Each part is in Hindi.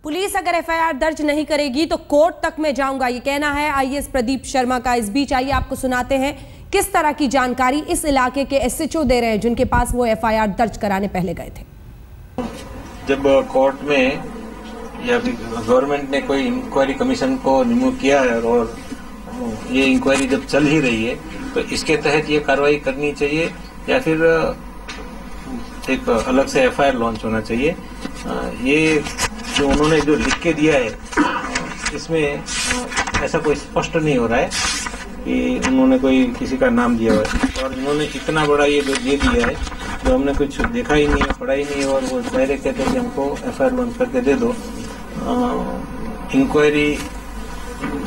पुलिस अगर एफआईआर दर्ज नहीं करेगी तो कोर्ट तक में जाऊंगा, ये कहना है आईएएस प्रदीप शर्मा का। इस बीच आइए आपको सुनाते हैं किस तरह की जानकारी इस इलाके के एसएचओ दे रहे हैं जिनके पास वो एफआईआर दर्ज कराने पहले गए थे। जब कोर्ट में या गवर्नमेंट ने कोई इंक्वायरी कमीशन को नियुक्त किया है और ये इंक्वायरी जब चल ही रही है तो इसके तहत ये कार्रवाई करनी चाहिए या फिर एक अलग से एफआईआर लॉन्च होना चाहिए। ये जो उन्होंने जो लिख के दिया है इसमें ऐसा कोई स्पष्ट नहीं हो रहा है कि उन्होंने कोई किसी का नाम दिया है और उन्होंने इतना बड़ा ये जो दे दिया है जो हमने कुछ देखा ही नहीं है, पढ़ा ही नहीं है और वो डायरेक्ट कहते हैं कि हमको एफआईआर लॉन्च करके दे दो। इंक्वायरी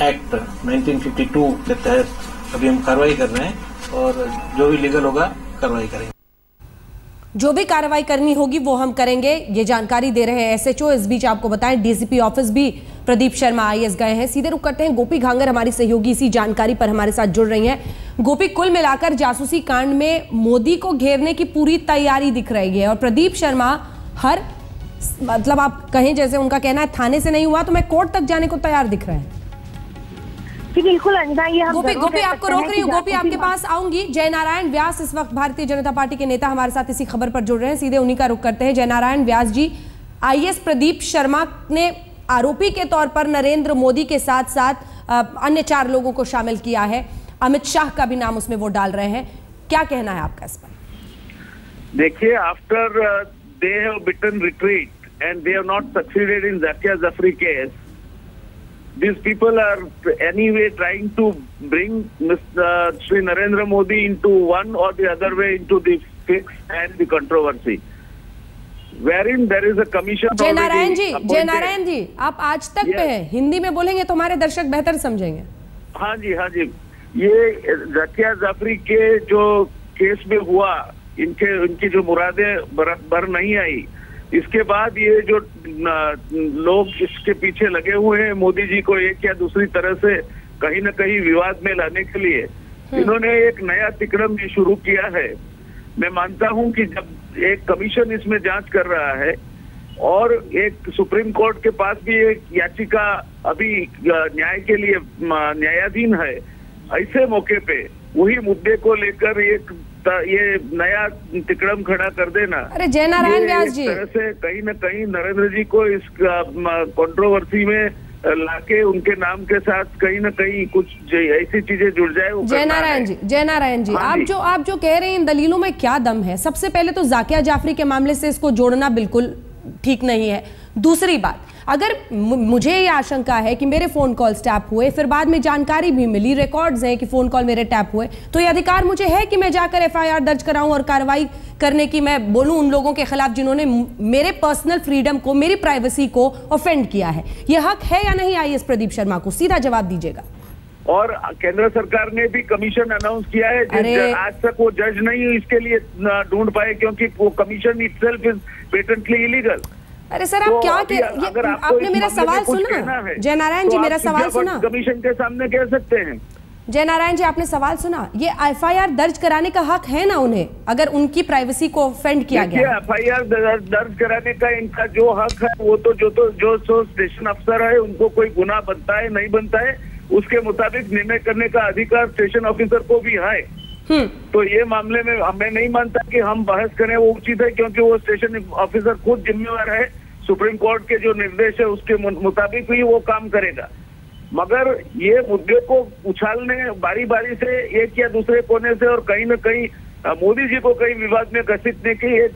एक्ट 1952 के तहत अभी हम कार्रवाई कर रहे हैं और जो भी लीगल होगा कार्रवाई करेंगे। जो भी कार्रवाई करनी होगी वो हम करेंगे, ये जानकारी दे रहे हैं एसएचओ। इस बीच आपको बताएं डीसीपी ऑफिस भी प्रदीप शर्मा आईएएस गए हैं। सीधे रुक करते हैं, गोपी घांगर हमारी सहयोगी इसी जानकारी पर हमारे साथ जुड़ रही हैं। गोपी, कुल मिलाकर जासूसी कांड में मोदी को घेरने की पूरी तैयारी दिख रही है और प्रदीप शर्मा हर मतलब आप कहें जैसे उनका कहना है थाने से नहीं हुआ तो मैं कोर्ट तक जाने को तैयार दिख रहे हैं। जी बिल्कुल अंजना, ये हम गोपी आपको रोक रही हूँ, गोपी आपके पास आऊंगी। जयनारायण व्यास इस वक्त भारतीय जनता पार्टी के नेता हमारे साथ इसी खबर पर जुड़ रहे हैं, सीधे उन्हीं का रुख करते हैं। जयनारायण व्यास जी, आईएएस प्रदीप शर्मा ने आरोपी के तौर पर नरेंद्र मोदी के साथ साथ अन्य 4 लोगों को शामिल किया है, अमित शाह का भी नाम उसमें वो डाल रहे हैं, क्या कहना है आपका इस पर? देखिए, after they have beaten retreat and they have not succeeded in Zakia Jafri case, these people are anyway trying to bring Shri Narendra Modi into one or the other way into the fix and the controversy, wherein there is a commission. Jainarayan ji, आप आज तक पे हैं, हिंदी में बोलेंगे तो हमारे दर्शक बेहतर समझेंगे। हाँ जी, ये जाकिया जाफरी के जो केस में हुआ, इनकी जो मुरादें बर नहीं आई, इसके बाद ये जो लोग इसके पीछे लगे हुए हैं मोदी जी को एक या दूसरी तरह से कहीं न कहीं विवाद में लाने के लिए, इन्होंने एक नया तिकड़म भी शुरू किया है। मैं मानता हूं कि जब एक कमीशन इसमें जांच कर रहा है और एक सुप्रीम कोर्ट के पास भी एक याचिका अभी न्याय के लिए न्यायाधीन है, ऐसे मौके पे वही मुद्दे को लेकर ये नया तिकड़म खड़ा कर देना। अरे जयनारायण व्यास जी, तरह से कहीं न कहीं नरेंद्र जी को इस कंट्रोवर्सी में लाके उनके नाम के साथ कहीं न कहीं कुछ ऐसी चीजें जुड़ जाए। जयनारायण जी, आप जो कह रहे हैं इन दलीलों में क्या दम है? सबसे पहले तो जाकिया जाफरी के मामले से इसको जोड़ना बिल्कुल ठीक नहीं है। दूसरी बात, अगर मुझे ये आशंका है कि मेरे फोन कॉल्स टैप हुए, फिर बाद में जानकारी भी मिली, रिकॉर्ड्स हैं कि फोन कॉल मेरे टैप हुए, तो ये अधिकार मुझे है कि मैं जाकर एफआईआर दर्ज कराऊं और कार्रवाई करने की मैं बोलूं उन लोगों के खिलाफ जिन्होंने मेरे पर्सनल फ्रीडम को, मेरी प्राइवेसी को ऑफेंड किया है। ये हक है या नहीं आईएएस प्रदीप शर्मा को? सीधा जवाब दीजिएगा। और केंद्र सरकार ने भी कमीशन अनाउंस किया है, आज तक वो जज नहीं इसके लिए ढूंढ पाए क्योंकि वो commission itself is patently illegal. अरे सर, आप क्या कह रहे हैं? आपने मेरा सवाल सुना? जयनारायण जी, मेरा सवाल सुना? कमीशन के सामने कह सकते हैं। जयनारायण जी, आपने सवाल सुना? ये एफआईआर दर्ज कराने का हक है ना उन्हें, अगर उनकी प्राइवेसी को ऑफेंड किया गया? एफआईआर दर्ज कराने का इनका जो हक है वो तो जो स्टेशन अफसर है उनको कोई गुनाह बनता है नहीं बनता है उसके मुताबिक निर्णय करने का अधिकार स्टेशन ऑफिसर को भी है। तो ये मामले में मैं नहीं मानता कि हम बहस करें वो उचित है, क्योंकि वो स्टेशन ऑफिसर खुद जिम्मेवार है, सुप्रीम कोर्ट के जो निर्देश है उसके मुताबिक ही वो काम करेगा। मगर ये मुद्दे को उछालने बारी बारी से एक या दूसरे कोने से और कहीं न कहीं मोदी जी को कहीं विवाद में घसीटने की एक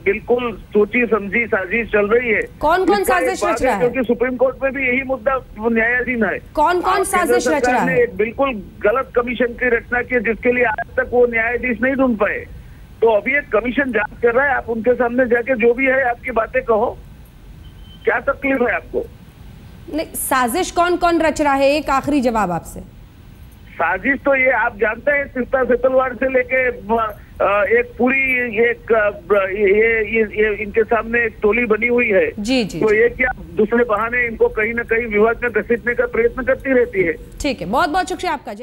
बिल्कुल सोची समझी साजिश चल रही है। कौन साजिश रच रहा है? क्योंकि सुप्रीम कोर्ट में भी यही मुद्दा न्यायाधीन है। कौन साजिश रच रहा है? एक बिल्कुल गलत कमीशन की रचना की जिसके लिए आज तक वो न्यायाधीश नहीं ढूंढ पाए, तो अभी एक कमीशन जांच कर रहा है। आप उनके सामने जाके जो भी है आपकी बातें कहो, क्या तकलीफ है आपको? नहीं, साजिश कौन रच रहा है? एक आखिरी जवाब आपसे। साजिश तो ये आप जानते हैं, सिस्ता सेतलवाड़ से लेके एक पूरी ये इनके सामने एक टोली बनी हुई है। जी। तो ये क्या दूसरे बहाने इनको कहीं न कहीं विवाद में घसीटने का प्रयत्न करती रहती है। ठीक है, बहुत बहुत शुक्रिया आपका।